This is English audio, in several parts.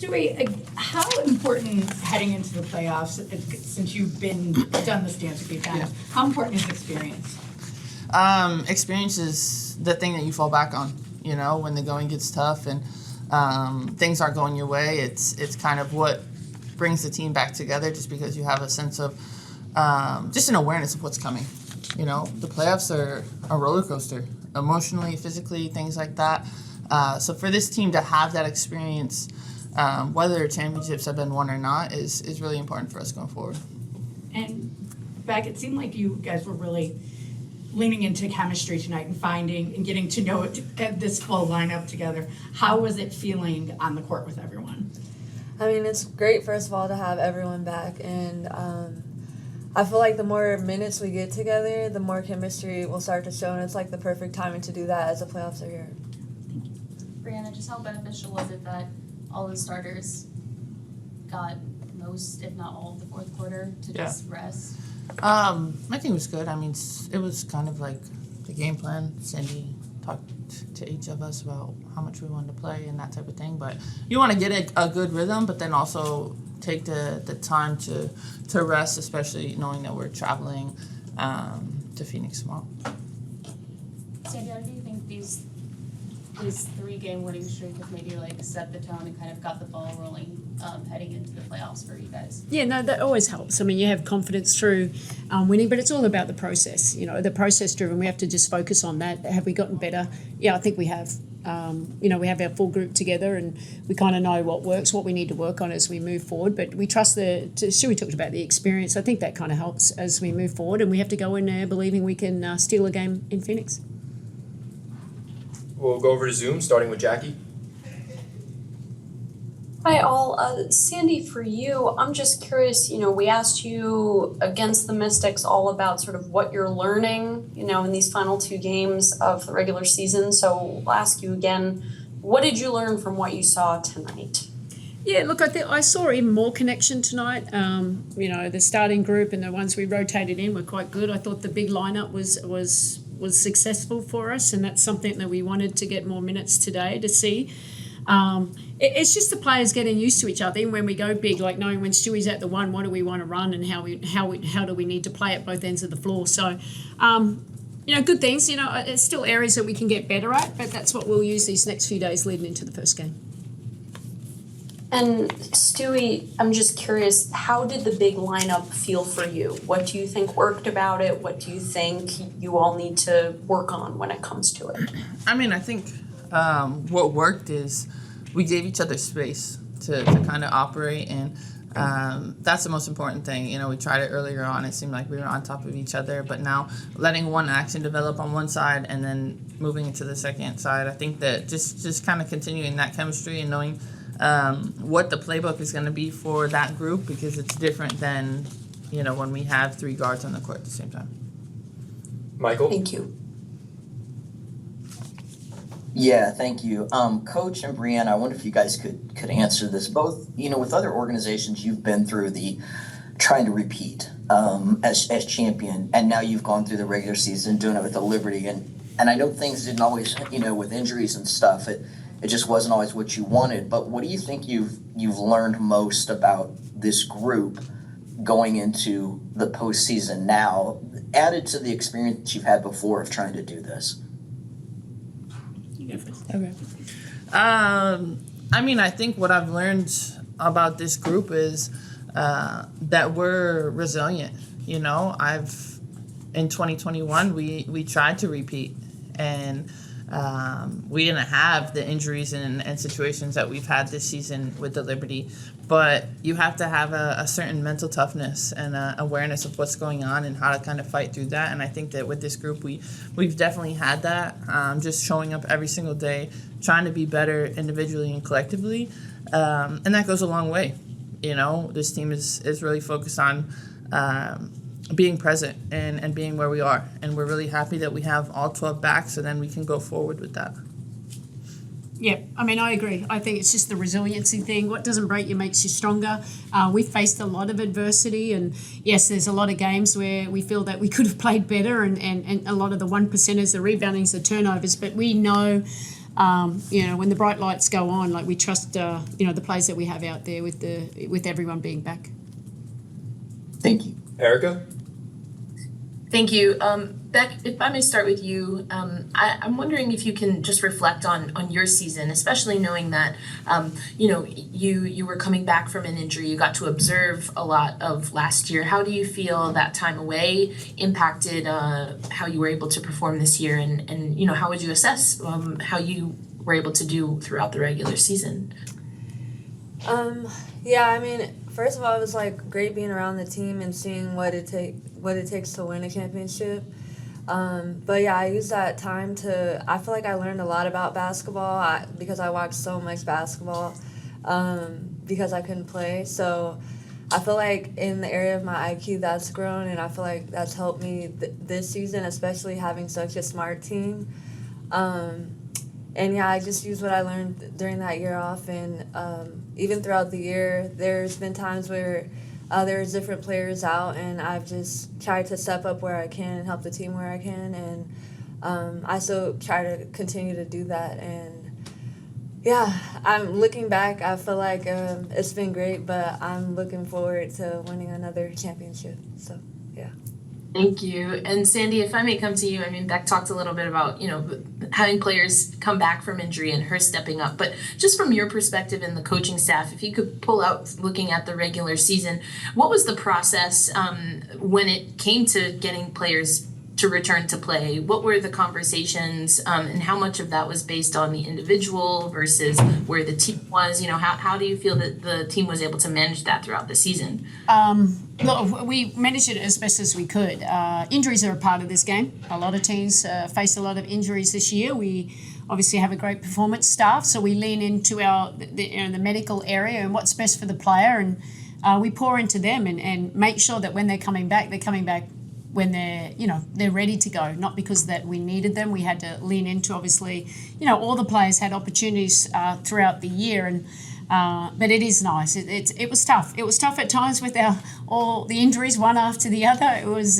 Stewie, how important heading into the playoffs, since you've done this dance a few times, how important is experience? Experience is the thing that you fall back on, when the going gets tough and things aren't going your way. It's kind of what brings the team back together, just because you have a sense of just an awareness of what's coming. The playoffs are a roller coaster, emotionally, physically, things like that. So for this team to have that experience, whether championships have been won or not, is really important for us going forward. And Beck, it seemed like you guys were really leaning into chemistry tonight and finding and getting to know this full lineup together. How was it feeling on the court with everyone? I mean, it's great, first of all, to have everyone back. And I feel like the more minutes we get together, the more chemistry will start to show. And it's like the perfect timing to do that as the playoffs are here. Breanna, just how beneficial was it that all the starters got most, if not all, of the fourth quarter to just rest? I think it was good. I mean, it was kind of like the game plan. Cindy talked to each of us about how much we wanted to play and that type of thing. But you want to get a good rhythm, but then also take the time to rest, especially knowing that we're traveling to Phoenix tomorrow. Sandy, how do you think these 3-game winning streak have maybe set the tone and kind of got the ball rolling heading into the playoffs for you guys? Yeah, no, that always helps. I mean, you have confidence through winning, but it's all about the process. The process driven. We have to just focus on that. Have we gotten better? Yeah, I think we have. We have our full group together, and we kind of know what works, what we need to work on as we move forward. But we trust Stewie talked about the experience. I think that kind of helps as we move forward, and we have to go in there believing we can steal a game in Phoenix. We'll go over to Zoom, starting with Jackie. Hi, all. Sandy, for you, I'm just curious, we asked you against the Mystics all about sort of what you're learning, in these final 2 games of the regular season. So I'll ask you again, what did you learn from what you saw tonight? Yeah, look, I saw even more connection tonight. The starting group and the ones we rotated in were quite good. I thought the big lineup was successful for us, and that's something that we wanted to get more minutes today to see. It's just the players getting used to each other. Even when we go big, like knowing when Stewie's at the one, what do we want to run, and how do we need to play at both ends of the floor. So, good things. It's still areas that we can get better at, but that's what we'll use these next few days leading into the first game. And Stewie, I'm just curious, how did the big lineup feel for you? What do you think worked about it? What do you think you all need to work on when it comes to it? I mean, I think what worked is we gave each other space to kind of operate, and that's the most important thing. We tried it earlier on. It seemed like we were on top of each other, but now letting one action develop on one side and then moving into the second side, I think that just kind of continuing that chemistry and knowing what the playbook is going to be for that group, because it's different than, when we have 3 guards on the court at the same time. Michael? Thank you. Yeah, thank you. Coach and Breanna, I wonder if you guys could answer this. Both, with other organizations, you've been through the trying to repeat as champion, and now you've gone through the regular season doing it with the Liberty, and I know things didn't always, with injuries and stuff, it just wasn't always what you wanted. But what do you think you've learned most about this group going into the postseason now, added to the experience you've had before of trying to do this? Okay. I think what I've learned about this group is that we're resilient. In 2021, we tried to repeat, and we didn't have the injuries and situations that we've had this season with the Liberty. But you have to have a certain mental toughness and awareness of what's going on and how to kind of fight through that. And I think that with this group, we've definitely had that, just showing up every single day, trying to be better individually and collectively. And that goes a long way. This team is really focused on being present and being where we are. And we're really happy that we have all 12 back, so then we can go forward with that. Yeah, I agree. I think it's just the resiliency thing. What doesn't break you makes you stronger. We've faced a lot of adversity, and yes, there's a lot of games where we feel that we could have played better, and a lot of the 1%ers, the reboundings, the turnovers, but we know when the bright lights go on, like we trust, the players that we have out there with everyone being back. Thank you. Erica? Thank you. Beck, if I may start with you, I'm wondering if you can just reflect on your season, especially knowing that, you were coming back from an injury. You got to observe a lot of last year. How do you feel that time away impacted how you were able to perform this year? And how would you assess how you were able to do throughout the regular season? First of all, it was like great being around the team and seeing what it takes to win a championship. I used that time I feel like I learned a lot about basketball because I watched so much basketball because I couldn't play. So I feel like in the area of my IQ, that's grown, and I feel like that's helped me this season, especially having such a smart team. I just used what I learned during that year off, and even throughout the year, there's been times where there's different players out, and I've just tried to step up where I can and help the team where I can, and I still try to continue to do that. And I'm looking back, I feel like it's been great, but I'm looking forward to winning another championship. So, yeah. Thank you. And Sandy, if I may come to you, Beck talked a little bit about, having players come back from injury and her stepping up. But just from your perspective and the coaching staff, if you could pull out looking at the regular season, what was the process when it came to getting players to return to play? What were the conversations and how much of that was based on the individual versus where the team was? How do you feel that the team was able to manage that throughout the season? Look, we managed it as best as we could. Injuries are a part of this game. A lot of teams face a lot of injuries this year. We obviously have a great performance staff, so we lean into the medical area and what's best for the player, and we pour into them and make sure that when they're coming back when they're ready to go, not because that we needed them. We had to lean into, obviously, all the players had opportunities throughout the year, and but it is nice. It was tough. It was tough at times with all the injuries, one after the other. It was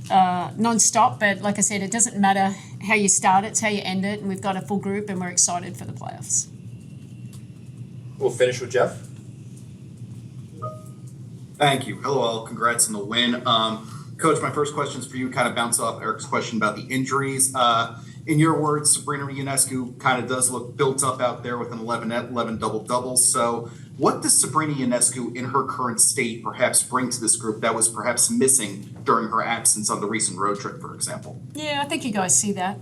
non-stop, but like I said, it doesn't matter how you start it, it's how you end it, and we've got a full group, and we're excited for the playoffs. We'll finish with Jeff. Thank you. Hello all. Congrats on the win. Coach, my first question is for you, kind of bounce off Eric's question about the injuries. In your words, Sabrina Ionescu kind of does look built up out there with an 11 double-doubles. So what does Sabrina Ionescu in her current state perhaps bring to this group that was perhaps missing during her absence on the recent road trip, for example? Yeah, I think you guys see that.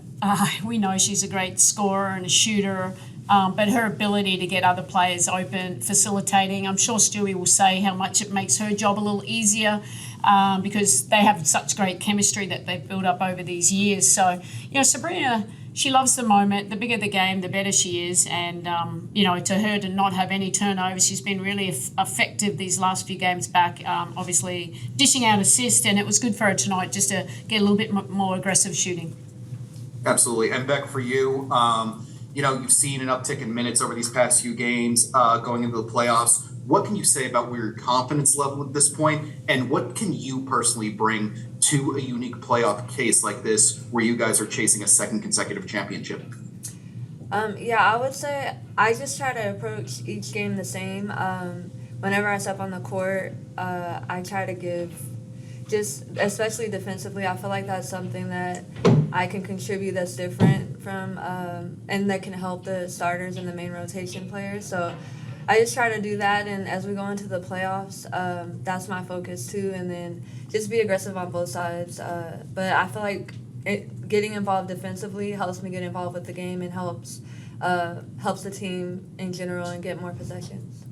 We know she's a great scorer and a shooter, but her ability to get other players open, facilitating, I'm sure Stewie will say how much it makes her job a little easier. Because they have such great chemistry that they've built up over these years. So, Sabrina, she loves the moment. The bigger the game, the better she is. And, to her to not have any turnovers, she's been really effective these last few games back, obviously dishing out assists. And it was good for her tonight just to get a little bit more aggressive shooting. Absolutely. And Beck, for you, you've seen an uptick in minutes over these past few games going into the playoffs. What can you say about where your confidence level at this point, and what can you personally bring to a unique playoff case like this where you guys are chasing a second consecutive championship? I would say I just try to approach each game the same. Whenever I step on the court, I try to give, just especially defensively, I feel like that's something that I can contribute that's different from, and that can help the starters and the main rotation players. So I just try to do that, and as we go into the playoffs, that's my focus too, and then just be aggressive on both sides. But I feel like getting involved defensively helps me get involved with the game and helps the team in general and get more possessions.